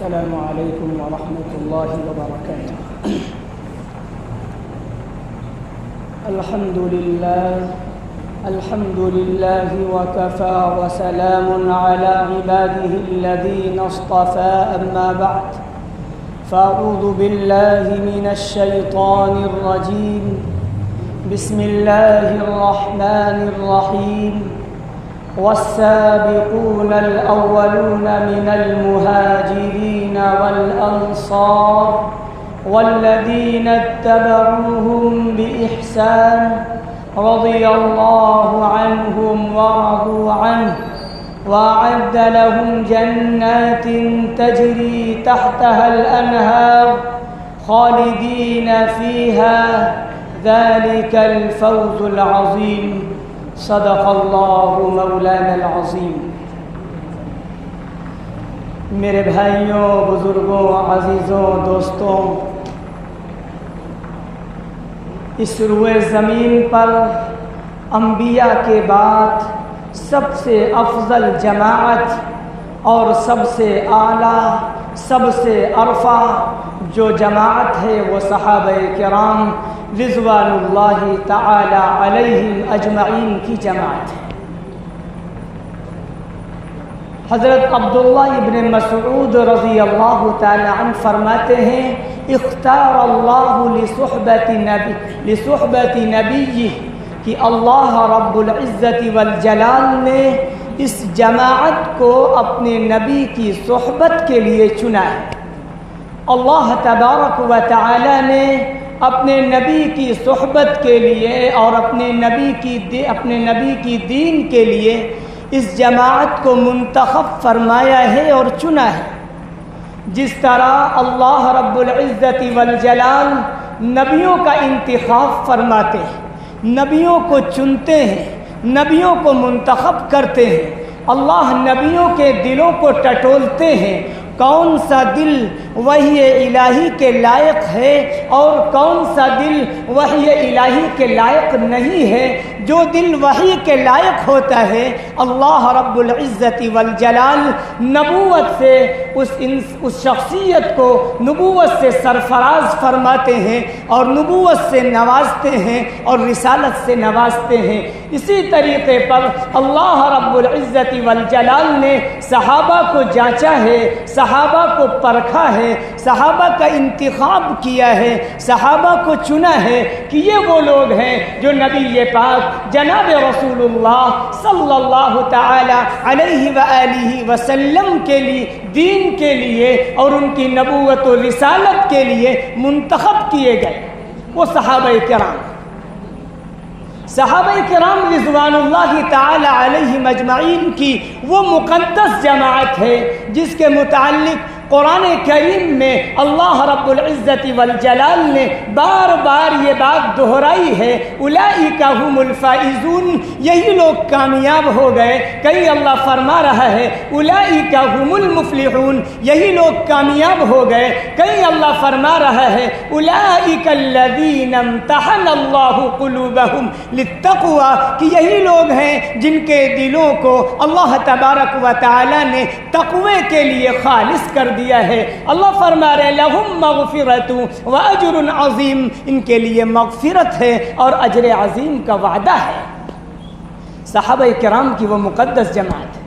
السلام عليكم ورحمة الله وبركاته. الحمد لله وكفى وسلام على عباده الذين اصطفى. أما بعد فأعوذ بالله من الشيطان الرجيم. بسم الله الرحمن الرحيم. والسابقون الأولون من المهاجرين والأنصار والذين اتبعوهم بإحسان رضي الله عنهم ورضوا عنه وأعد لهم جنات تجري تحتها الأنهار خالدين فيها ذلك الفوز العظيم. صدق اللہ مولانا العظیم. میرے بھائیوں، بزرگوں، عزیزوں، دوستوں، اس روئے زمین پر انبیاء کے بعد سب سے افضل جماعت اور سب سے اعلیٰ، سب سے ارفع جو جماعت ہے وہ صحابہ کرام رضوان اللہ تعالی علیہم اجمعین کی جماعت ہے. حضرت عبداللہ ابن مسعود رضی اللہ تعالی عنہ فرماتے ہیں: اختار اللہ لصحبت نبی، کہ اللہ رب العزت والجلال نے اس جماعت کو اپنے نبی کی صحبت کے لیے چنا ہے. اللہ تبارک و تعالی نے اپنے نبی کی صحبت کے لیے اور اپنے نبی کی دین کے لیے اس جماعت کو منتخب فرمایا ہے اور چنا ہے. جس طرح اللہ رب العزت والجلال نبیوں کا انتخاب فرماتے ہیں، نبیوں کو چنتے ہیں، نبیوں کو منتخب کرتے ہیں. اللہ نبیوں کے دلوں کو ٹٹولتے ہیں، کون سا دل وحی الہی کے لائق ہے اور کون سا دل وحی الہی کے لائق نہیں ہے. جو دل وحی کے لائق ہوتا ہے اللہ رب العزت والجلال نبوت سے اس شخصیت کو نبوت سے سرفراز فرماتے ہیں اور نبوت سے نوازتے ہیں اور رسالت سے نوازتے ہیں. اسی طریقے پر اللہ رب العزت والجلال نے صحابہ کو جانچا ہے، صحابہ کو پرکھا ہے، صحابہ کا انتخاب کیا ہے، صحابہ کو چنا ہے کہ یہ وہ لوگ ہیں جو نبی پاک جناب رسول اللہ صلی اللہ تعالی علیہ وآلہ وسلم کے لیے، دین کے لیے اور ان کی نبوت و رسالت کے لیے منتخب کیے گئے. وہ صحابہ کرام رضوان اللہ تعالی علیہم اجمعین کی وہ مقدس جماعت ہے جس کے متعلق قرآن کریم میں اللہ رب العزت والجلال نے بار بار یہ بات دہرائی ہے: اولئک هم الفائزون، یہی لوگ کامیاب ہو گئے. کہیں اللہ فرما رہا ہے اولئک هم المفلحون، یہی لوگ کامیاب ہو گئے. کہیں اللہ فرما رہا ہے اولئک الذین امتحن اللہ قلوبهم للتقوی، کہ یہی لوگ ہیں جن کے دلوں کو اللہ تبارک و تعالی نے تقوی کے لیے خالص کر دیا ہے. اللہ فرما رہے لہم مغفرۃ و اجر عظیم، ان کے لیے مغفرت ہے اور اجر عظیم کا وعدہ ہے. صحابہ کرام کی وہ مقدس جماعت ہے.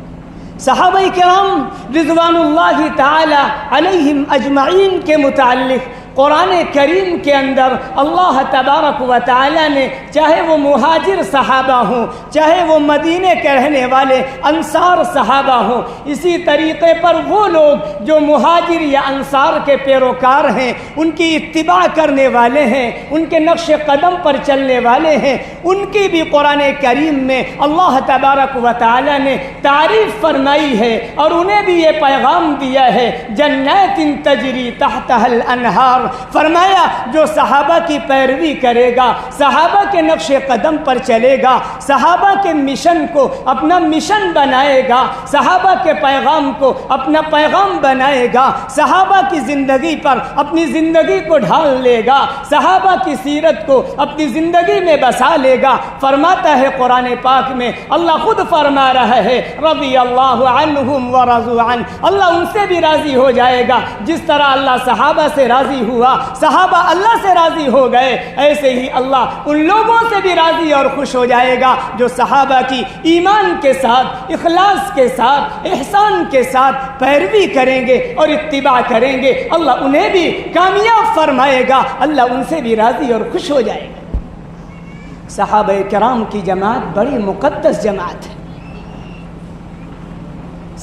صحابہ کرام رضوان اللہ تعالی علیہم اجمعین کے متعلق قرآن کریم کے اندر اللہ تبارک و تعالی نے چاہے وہ مہاجر صحابہ ہوں، چاہے وہ مدینے کے رہنے والے انصار صحابہ ہوں، اسی طریقے پر وہ لوگ جو مہاجر یا انصار کے پیروکار ہیں، ان کی اتباع کرنے والے ہیں، ان کے نقش قدم پر چلنے والے ہیں، ان کی بھی قرآن کریم میں اللہ تبارک و تعالی نے تعریف فرمائی ہے اور انہیں بھی یہ پیغام دیا ہے: جنات تجری تحتها الانہار فرمایا جو صحابہ کی پیروی کرے گا، صحابہ کے نقش قدم پر چلے گا، صحابہ کے مشن کو اپنا مشن بنائے گا، صحابہ کے پیغام کو اپنا پیغام بنائے گا، صحابہ کی زندگی پر اپنی زندگی کو ڈھال لے گا، صحابہ کی سیرت کو اپنی زندگی میں بسا لے گا۔ فرماتا ہے قرآن پاک میں، اللہ خود فرما رہا ہے رضی اللہ عنہم ورضوا عنہ، اللہ ان سے بھی راضی ہو جائے گا جس طرح اللہ صحابہ سے راضی ہوا، صحابہ اللہ سے راضی ہو گئے، ایسے ہی اللہ ان لوگوں سے بھی راضی اور خوش ہو جائے گا جو صحابہ کی ایمان کے ساتھ، اخلاص کے ساتھ، احسان کے ساتھ پیروی کریں گے اور اتباع کریں گے، اللہ انہیں بھی کامیاب فرمائے گا، اللہ ان سے بھی راضی اور خوش ہو جائے گا۔ صحابہ کرام کی جماعت بڑی مقدس جماعت ہے۔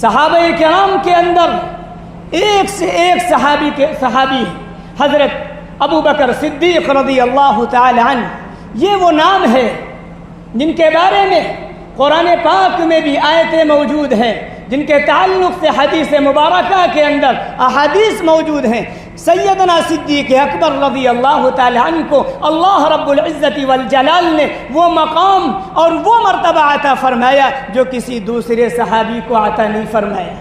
صحابہ کرام کے اندر ایک سے ایک صحابی حضرت ابو بکر صدیق رضی اللہ تعالی عنہ، یہ وہ نام ہے جن کے بارے میں قرآن پاک میں بھی آیتیں موجود ہیں، جن کے تعلق سے حدیث مبارکہ کے اندر احادیث موجود ہیں۔ سیدنا صدیق اکبر رضی اللہ تعالی عنہ کو اللہ رب العزت والجلال نے وہ مقام اور وہ مرتبہ عطا فرمایا جو کسی دوسرے صحابی کو عطا نہیں فرمایا۔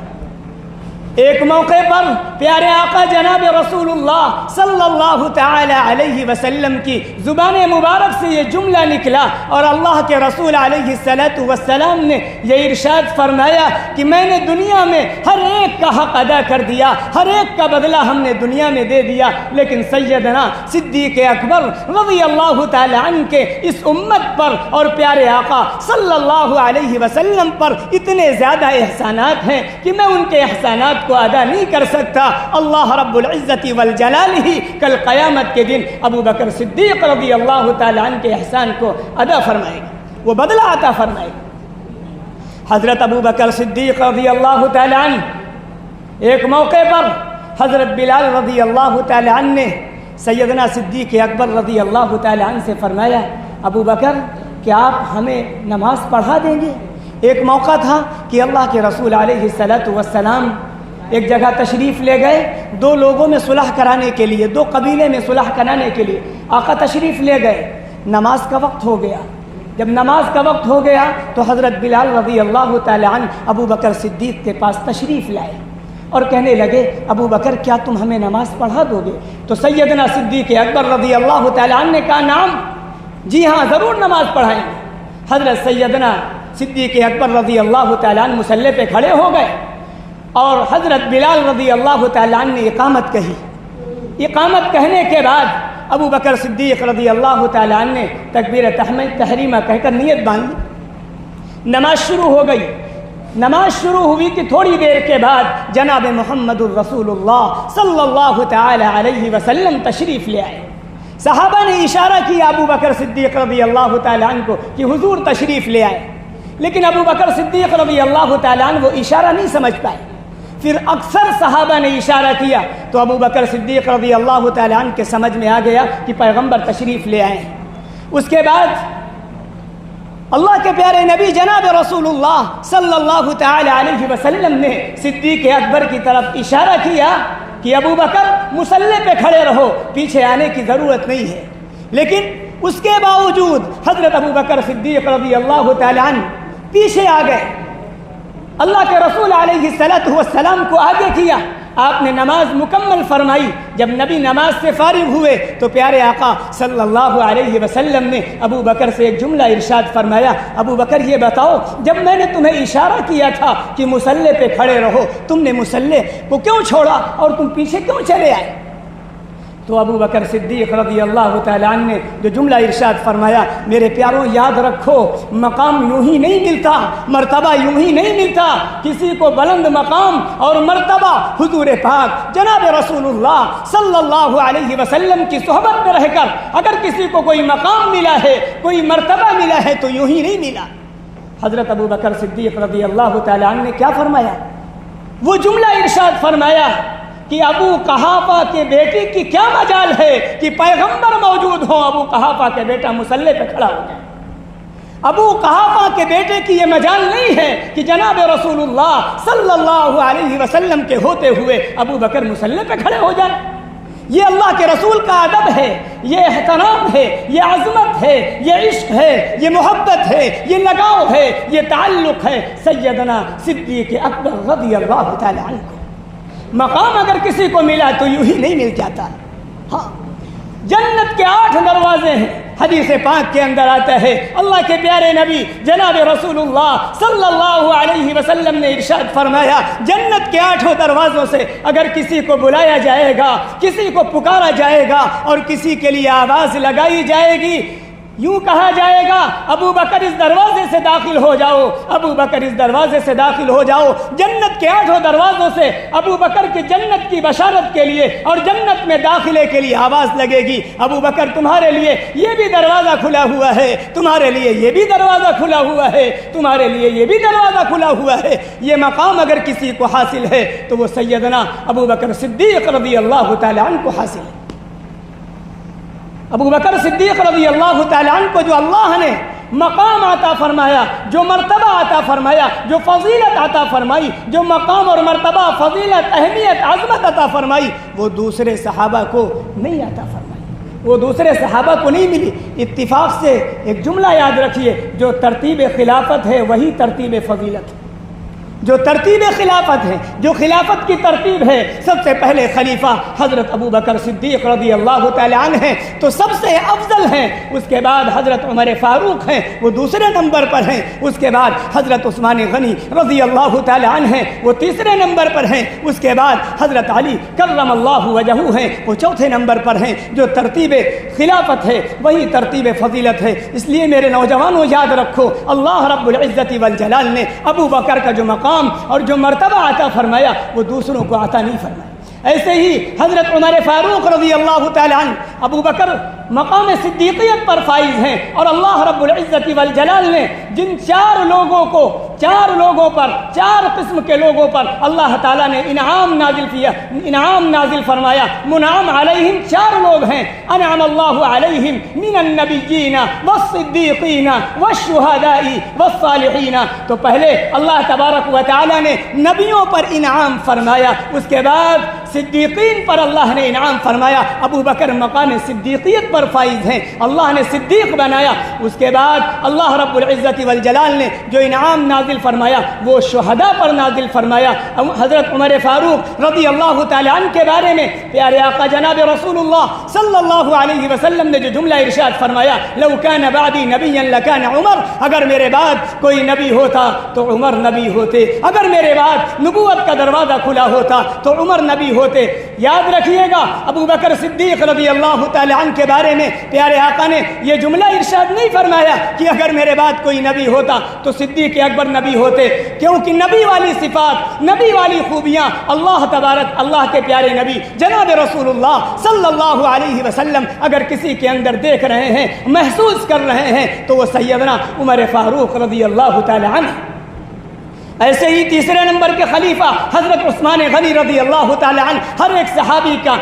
ایک موقع پر پیارے آقا جناب رسول اللہ صلی اللہ تعالی علیہ وسلم کی زبان مبارک سے یہ جملہ نکلا اور اللہ کے رسول علیہ السلام نے یہ ارشاد فرمایا کہ میں نے دنیا میں ہر ایک کا حق ادا کر دیا، ہر ایک کا بدلہ ہم نے دنیا میں دے دیا، لیکن سیدنا صدیق اکبر رضی اللہ تعالی عنہ کے اس امت پر اور پیارے آقا صلی اللہ علیہ وسلم پر اتنے زیادہ احسانات ہیں کہ میں ان کے احسانات کو ادا نہیں کر سکتا۔ اللہ رب العزت والجلال ہی کل قیامت کے دن ابو بکر صدیق رضی اللہ تعالی عنہ کے احسان کو ادا فرمائے گا، وہ بدلہ عطا فرمائے گا۔ حضرت ابو بکر صدیق رضی اللہ تعالی عنہ ایک موقع پر حضرت بلال رضی اللہ تعالی عنہ نے سیدنا صدیق اکبر رضی اللہ تعالی عنہ سے فرمایا، ابو بکر کیا آپ ہمیں نماز پڑھا دیں گے؟ ایک موقع تھا کہ اللہ کے رسول علیہ السلام ایک جگہ تشریف لے گئے، دو لوگوں میں صلح کرانے کے لیے، دو قبیلے میں صلح کرانے کے لیے آقا تشریف لے گئے۔ نماز کا وقت ہو گیا، جب نماز کا وقت ہو گیا تو حضرت بلال رضی اللہ تعالی عنہ ابو بکر صدیق کے پاس تشریف لائے اور کہنے لگے، ابو بکر کیا تم ہمیں نماز پڑھا دو گے؟ تو سیدنا صدیق اکبر رضی اللہ تعالی عنہ نے کہا نعم، جی ہاں ضرور نماز پڑھائیں گے۔ حضرت سیدنا صدیق اکبر رضی اللہ تعالی عنہ مصلی پہ کھڑے ہو گئے اور حضرت بلال رضی اللہ تعالی عنہ نے اقامت کہی۔ اقامت کہنے کے بعد ابو بکر صدیق رضی اللہ تعالی عنہ نے تکبیر تحریمہ کہہ کر نیت باندھی، نماز شروع ہو گئی۔ نماز شروع ہوئی کہ تھوڑی دیر کے بعد جناب محمد الرسول اللہ صلی اللہ تعالی علیہ وسلم تشریف لے آئے۔ صحابہ نے اشارہ کیا ابو بکر صدیق رضی اللہ تعالی عنہ کو کہ حضور تشریف لے آئے، لیکن ابو بکر صدیق رضی اللہ تعالی عنہ وہ اشارہ نہیں سمجھ پائے۔ پھر اکثر صحابہ نے اشارہ کیا تو ابو بکر صدیق رضی اللہ تعالی عنہ کے سمجھ میں آ گیا کہ پیغمبر تشریف لے آئے ہیں۔ اس کے بعد اللہ کے پیارے نبی جناب رسول اللہ صلی اللہ تعالی علیہ وسلم نے صدیق اکبر کی طرف اشارہ کیا کہ ابو بکر مصلی پہ کھڑے رہو، پیچھے آنے کی ضرورت نہیں ہے، لیکن اس کے باوجود حضرت ابو بکر صدیق رضی اللہ تعالی عنہ پیچھے آ گئے، اللہ کے رسول علیہ السلام کو آگے کیا، آپ نے نماز مکمل فرمائی۔ جب نبی نماز سے فارغ ہوئے تو پیارے آقا صلی اللہ علیہ وسلم نے ابو بکر سے ایک جملہ ارشاد فرمایا، ابو بکر یہ بتاؤ جب میں نے تمہیں اشارہ کیا تھا کہ مصلی پہ کھڑے رہو، تم نے مصلی کو کیوں چھوڑا اور تم پیچھے کیوں چلے آئے؟ تو ابو بکر صدیق رضی اللہ تعالی عنہ نے جو جملہ ارشاد فرمایا، میرے پیاروں یاد رکھو مقام یوں ہی نہیں ملتا، مرتبہ یوں ہی نہیں ملتا، کسی کو بلند مقام اور مرتبہ حضور پاک جناب رسول اللہ صلی اللہ علیہ وسلم کی صحبت میں رہ کر اگر کسی کو کوئی مقام ملا ہے، کوئی مرتبہ ملا ہے تو یوں ہی نہیں ملا۔ حضرت ابو بکر صدیق رضی اللہ تعالی عنہ نے کیا فرمایا؟ وہ جملہ ارشاد فرمایا کہ ابو قحافہ کے بیٹے کی کیا مجال ہے کہ پیغمبر موجود ہو، ابو قحافہ کے بیٹا مصلی پہ کھڑا ہو جائے۔ ابو قحافہ کے بیٹے کی یہ مجال نہیں ہے کہ جناب رسول اللہ صلی اللہ علیہ وسلم کے ہوتے ہوئے ابو بکر مصلی پہ کھڑے ہو جائیں۔ یہ اللہ کے رسول کا ادب ہے، یہ احترام ہے، یہ عظمت ہے، یہ عشق ہے، یہ محبت ہے، یہ لگاؤ ہے، یہ تعلق ہے سیدنا صدیق اکبر رضی اللہ تعالی عنہ کو۔ مقام اگر کسی کو ملا تو یوں ہی نہیں مل جاتا۔ ہاں، جنت کے 8 دروازے ہیں۔ حدیث پاک کے اندر آتا ہے، اللہ کے پیارے نبی جناب رسول اللہ صلی اللہ علیہ وسلم نے ارشاد فرمایا، جنت کے 8 دروازوں سے اگر کسی کو بلایا جائے گا، کسی کو پکارا جائے گا اور کسی کے لیے آواز لگائی جائے گی، یوں کہا جائے گا ابو بکر اس دروازے سے داخل ہو جاؤ، ابو بکر اس دروازے سے داخل ہو جاؤ۔ جنت کے 8 دروازوں سے ابو بکر کی جنت کی بشارت کے لیے اور جنت میں داخلے کے لیے آواز لگے گی، ابو بکر تمہارے لیے یہ بھی دروازہ کھلا ہوا ہے، تمہارے لیے یہ بھی دروازہ کھلا ہوا ہے، تمہارے لیے یہ بھی دروازہ کھلا ہوا ہے۔ یہ مقام اگر کسی کو حاصل ہے تو وہ سیدنا ابو بکر صدیق رضی اللہ تعالی عنہ کو حاصل ہے۔ ابو بکر صدیق رضی اللہ تعالی عنہ کو جو اللہ نے مقام عطا فرمایا، جو مرتبہ عطا فرمایا، جو فضیلت عطا فرمائی، جو مقام اور مرتبہ، فضیلت، اہمیت، عظمت عطا فرمائی، وہ دوسرے صحابہ کو نہیں عطا فرمائی، وہ دوسرے صحابہ کو نہیں ملی۔ اتفاق سے ایک جملہ یاد رکھیے، جو ترتیب خلافت ہے وہی ترتیب فضیلت ہے۔ جو ترتیب خلافت ہے، جو خلافت کی ترتیب ہے، سب سے پہلے خلیفہ حضرت ابو بکر صدیق رضی اللہ تعالی عنہ ہیں تو سب سے افضل ہیں، اس کے بعد حضرت عمر فاروق ہیں، وہ دوسرے نمبر پر ہیں، اس کے بعد حضرت عثمان غنی رضی اللہ تعالی عنہ ہیں، وہ تیسرے نمبر پر ہیں، اس کے بعد حضرت علی کرم اللہ وجہہ ہیں، وہ چوتھے نمبر پر ہیں۔ جو ترتیب خلافت ہے وہی ترتیب فضیلت ہے۔ اس لیے میرے نوجوانوں یاد رکھو، اللہ رب العزت والجلال نے ابو بکر کا جو مقام اور جو مرتبہ عطا فرمایا وہ دوسروں کو عطا نہیں فرمایا۔ ایسے ہی حضرت عمر فاروق رضی اللہ تعالی عنہ ابو بکر مقام صدیقیت پر فائز ہیں، اور اللہ رب العزت والجلال نے جن 4 لوگوں کو، 4 لوگوں پر، 4 قسم کے لوگوں پر اللہ تعالیٰ نے انعام نازل فرمایا، منعم علیہم 4 لوگ ہیں، انعم اللہ علیہم من النبیین والصدیقین والشہداء والصالحین۔ تو پہلے اللہ تبارک و تعالیٰ نے نبیوں پر انعام فرمایا، اس کے بعد صدیقین پر اللہ نے انعام فرمایا۔ ابو بکر مقام صدیقیت پر فائز ہیں، اللہ نے صدیق بنایا۔ اس کے بعد اللہ رب العزت والجلال نے جو انعام نازل فرمایا وہ شہداء پر نازل فرمایا۔ حضرت عمر فاروق رضی اللہ تعالی عنہ کے بارے میں پیارے آقا جناب رسول اللہ صلی اللہ علیہ وسلم نے جو جملہ ارشاد فرمایا، لو کان بعدی نبیا لکان عمر، اگر میرے بعد کوئی نبی ہوتا تو عمر نبی ہوتے، اگر میرے بعد نبوت کا دروازہ کھلا ہوتا تو عمر نبی ہوتے۔ یاد رکھیے گا، ابو بکر صدیق رضی اللہ تعالی عنہ کے بارے میں پیارے آقا نے یہ جملہ ارشاد نہیں فرمایا کہ اگر میرے بعد کوئی نبی ہوتا تو صدیق اکبر نبی ہوتے، کیونکہ نبی والی صفات، نبی والی خوبیاں اللہ تبارک، اللہ کے پیارے نبی جناب رسول اللہ صلی اللہ علیہ وسلم اگر کسی کے اندر دیکھ رہے ہیں، محسوس کر رہے ہیں تو وہ سیدنا عمر فاروق رضی اللہ تعالی عنہ۔ ایسے ہی تیسرے نمبر کے خلیفہ حضرت عثمان غنی رضی اللہ تعالی عنہ۔ ہر ایک صحابی کا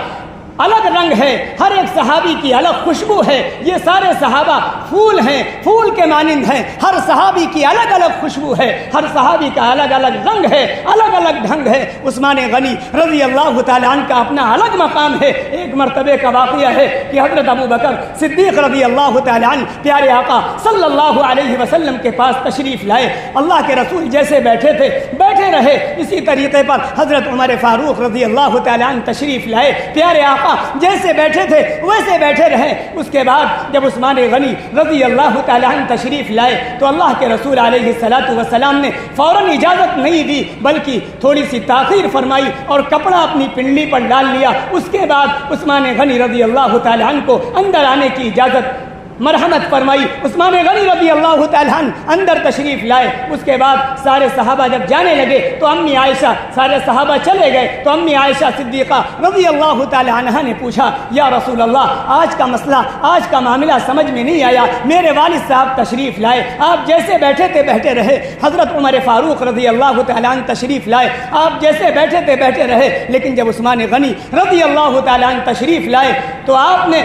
الگ رنگ ہے، ہر ایک صحابی کی الگ خوشبو ہے، یہ سارے صحابہ پھول ہیں، پھول کے مانند ہیں، ہر صحابی کی الگ الگ خوشبو ہے، ہر صحابی کا الگ الگ رنگ ہے، الگ الگ ڈھنگ ہے۔ عثمان غنی رضی اللہ تعالی عنہ کا اپنا الگ مقام ہے۔ ایک مرتبے کا واقعہ ہے کہ حضرت ابو بکر صدیق رضی اللہ تعالی عنہ پیارے آقا صلی اللہ علیہ وسلم کے پاس تشریف لائے، اللہ کے رسول جیسے بیٹھے تھے بیٹھے رہے، اسی طریقے پر حضرت عمر فاروق رضی اللہ تعالی عنہ تشریف لائے، پیارے آقا جیسے بیٹھے تھے ویسے بیٹھے رہے۔ اس کے بعد جب عثمان غنی رضی اللہ تعالی عنہ تشریف لائے تو اللہ کے رسول علیہ الصلوۃ والسلام نے فوراً اجازت نہیں دی، بلکہ تھوڑی سی تاخیر فرمائی اور کپڑا اپنی پنڈلی پر ڈال لیا۔ اس کے بعد عثمان غنی رضی اللہ تعالی عنہ کو اندر آنے کی اجازت مرحمت فرمائی۔ عثمان غنی رضی اللہ تعالی عنہ اندر تشریف لائے۔ اس کے بعد سارے صحابہ جب جانے لگے تو امی عائشہ، سارے صحابہ چلے گئے تو امی عائشہ صدیقہ رضی اللہ تعالی عنہا نے پوچھا، یا رسول اللہ، آج کا مسئلہ، آج کا معاملہ سمجھ میں نہیں آیا، میرے والد صاحب تشریف لائے، آپ جیسے بیٹھے تھے بیٹھے رہے۔ حضرت عمر فاروق رضی اللہ تعالی عنہ تشریف لائے، آپ جیسے بیٹھے تھے بیٹھے رہے، لیکن جب عثمان غنی رضی اللہ تعالی عنہ تشریف لائے تو آپ نے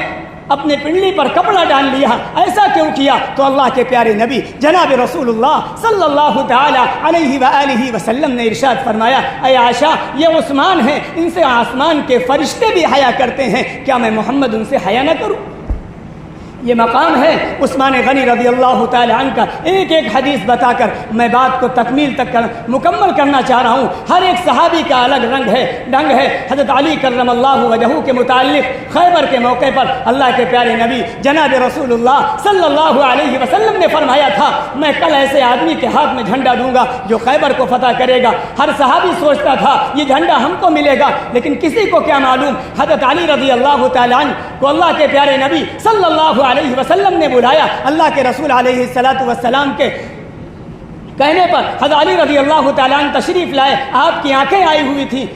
اپنے پنڈلی پر کپڑا ڈال لیا، ایسا کیوں کیا؟ تو اللہ کے پیارے نبی جناب رسول اللہ صلی اللہ تعالی علیہ وآلہ وسلم نے ارشاد فرمایا، اے عائشہ یہ عثمان ہیں، ان سے آسمان کے فرشتے بھی حیا کرتے ہیں، کیا میں محمد ان سے حیا نہ کروں؟ یہ مقام ہے عثمان غنی رضی اللہ تعالی عنہ کا۔ ایک ایک حدیث بتا کر میں بات کو تکمیل تک مکمل کرنا چاہ رہا ہوں۔ ہر ایک صحابی کا الگ ڈنگ ہے۔ حضرت علی کرم اللہ وجہہ کے متعلق خیبر کے موقع پر اللہ کے پیارے نبی جناب رسول اللہ صلی اللہ علیہ وسلم نے فرمایا تھا، میں کل ایسے آدمی کے ہاتھ میں جھنڈا دوں گا جو خیبر کو فتح کرے گا۔ ہر صحابی سوچتا تھا یہ جھنڈا ہم کو ملے گا، لیکن کسی کو کیا معلوم حضرت علی رضی اللہ تعالی عنہ کو اللہ کے پیارے نبی صلی اللہ علیہ وسلم نے بلایا۔ اللہ کے رسول علیہ الصلوۃ والسلام کے کہنے پر حضرت علی رضی اللہ تعالیٰ عنہ تشریف لائے۔ آپ کی آنکھیں آئی ہوئی تھی،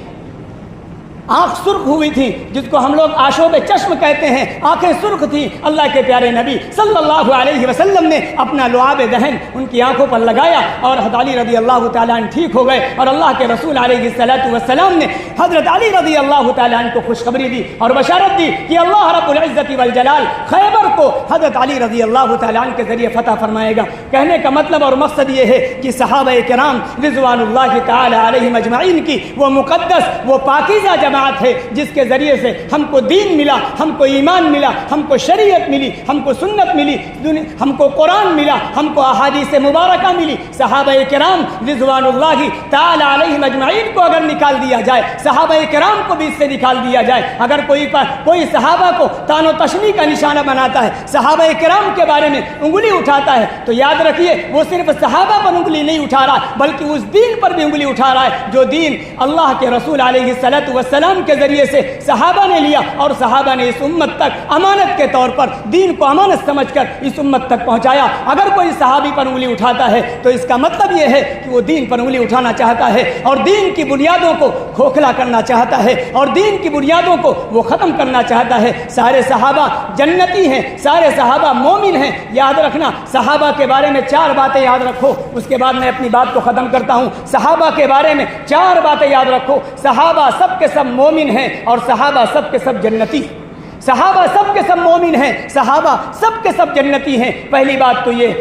آنکھ سرخ ہوئی تھی، جس کو ہم لوگ آشوب چشم کہتے ہیں، آنکھیں سرخ تھی۔ اللہ کے پیارے نبی صلی اللہ علیہ وسلم نے اپنا لعاب دہن ان کی آنکھوں پر لگایا اور حضرت علی رضی اللہ تعالیٰ عنہ ٹھیک ہو گئے، اور اللہ کے رسول علیہ الصلوۃ والسلام نے حضرت علی رضی اللہ تعالیٰ عنہ کو خوشخبری دی اور بشارت دی کہ اللہ رب العزت والجلال خیبر کو حضرت علی رضی اللہ تعالیٰ عنہ کے ذریعے فتح فرمائے گا۔ کہنے کا مطلب اور مقصد یہ ہے کہ صحابہ کرام رضوان اللہ تعالی علیہم اجمعین کی وہ مقدس، وہ پاکیزہ جماعت ہے جس کے ذریعے سے ہم کو دین ملا، ہم کو ایمان ملا، ہم کو شریعت ملی، ہم کو سنت ملی، ہم کو قرآن ملا، ہم کو احادیث مبارکہ ملی۔ صحابہ کرام رضوان اللہ تعالی علیہم اجمعین کو اگر نکال دیا جائے، صحابہ کرام کو بھی اس سے نکال دیا جائے، اگر کوئی صحابہ کو تان و تشنیع کا نشانہ بناتا ہے، صحابہ کرام کے بارے میں انگلی اٹھاتا ہے، تو یاد رکھیے وہ صرف صحابہ پر انگلی نہیں اٹھا رہا بلکہ اس دین پر بھی انگلی اٹھا رہا ہے جو دین اللہ کے رسول علیہ الصلوۃ والسلام کے ذریعے سے صحابہ نے لیا، اور صحابہ نے اس امت تک امانت کے طور پر دین کو امانت سمجھ کر اس امت تک پہنچایا۔ اگر کوئی صحابی پر انگلی اٹھاتا ہے تو اس کا مطلب یہ ہے کہ وہ دین پر انگلی اٹھانا چاہتا ہے اور دین کی بنیادوں کو کھوکھلا کرنا چاہتا ہے اور دین کی بنیادوں کو وہ ختم کرنا چاہتا ہے۔ سارے صحابہ جنتی ہیں، سارے صحابہ مومن ہیں۔ یاد رکھنا، صحابہ کے بارے میں 4 باتیں یاد رکھو، اس کے بعد میں اپنی بات کو ختم کرتا ہوں۔ صحابہ کے بارے میں 4 باتیں یاد رکھو۔ صحابہ سب کے سب مومن ہیں اور صحابہ سب کے سب جنتی۔ صحابہ سب کے سب مومن ہیں، صحابہ سب کے سب جنتی ہیں۔ پہلی بات تو یہ،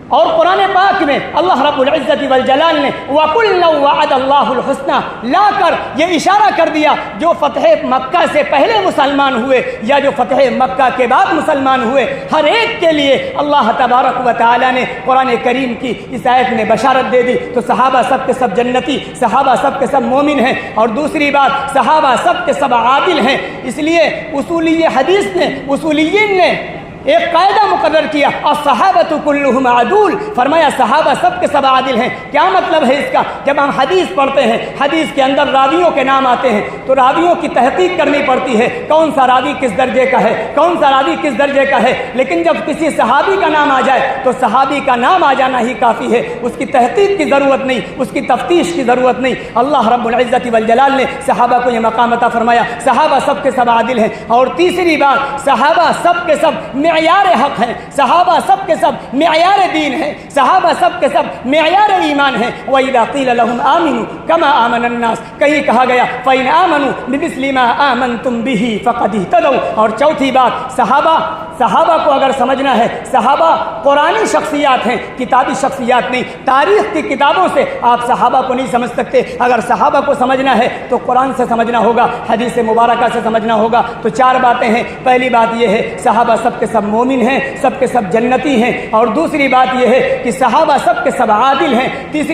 اور قرآن پاک میں اللہ رب العزت والجلال نے وَقُلْ وَعَدَ اللَّهُ الْحُسْنَى لا کر یہ اشارہ کر دیا جو فتح مکہ سے پہلے مسلمان ہوئے یا جو فتح مکہ کے بعد مسلمان ہوئے، ہر ایک کے لیے اللہ تبارک و تعالی نے قرآن کریم کی اس آیت میں بشارت دے دی۔ تو صحابہ سب کے سب جنتی، صحابہ سب کے سب مومن ہیں۔ اور دوسری بات، صحابہ سب کے سب عادل ہیں۔ اس لیے اصولیین نے ایک قاعدہ مقرر کیا، الصحابۃ کلھم عدول، فرمایا صحابہ سب کے سب عادل ہیں۔ کیا مطلب ہے اس کا؟ جب ہم حدیث پڑھتے ہیں، حدیث کے اندر راویوں کے نام آتے ہیں تو راویوں کی تحقیق کرنی پڑتی ہے، کون سا راوی کس درجے کا ہے، کون سا راوی کس درجے کا ہے۔ لیکن جب کسی صحابی کا نام آ جائے تو صحابی کا نام آ جانا ہی کافی ہے، اس کی تحقیق کی ضرورت نہیں، اس کی تفتیش کی ضرورت نہیں۔ اللہ رب العزت والجلال نے صحابہ کو یہ مقام عطا فرمایا، صحابہ سب کے سب عادل ہیں۔ اور تیسری بات، صحابہ سب کے سب معیار حق ہیں، صحابہ سب کے سب معیار دین ہیں، صحابہ سب کے سب معیار ایمان ہیں۔ وَإِذَا قِيلَ لَهُمْ آمِنُوا كَمَا آمَنَ النَّاسُ، کہیں کہا گیا فَإِنْ آمَنُوا بِمِثْلِ مَا آمَنْتُمْ بِهِ فَقَدِ اهْتَدَوْا۔ اور چوتھی بات، صحابہ کو اگر سمجھنا ہے، صحابہ قرآنی شخصیات ہیں، کتابی شخصیات نہیں۔ تاریخ کی کتابوں سے آپ صحابہ کو نہیں سمجھ سکتے۔ اگر صحابہ کو سمجھنا ہے تو قرآن سے سمجھنا ہوگا، حدیث مبارکہ سے سمجھنا ہوگا۔ تو 4 باتیں ہیں۔ پہلی بات یہ ہے صحابہ سب کے سب مومن ہیں، سب کے سب جنتی ہیں۔ اور دوسری بات یہ ہے کہ صحابہ سب کے سب عادل ہیں۔ تیسری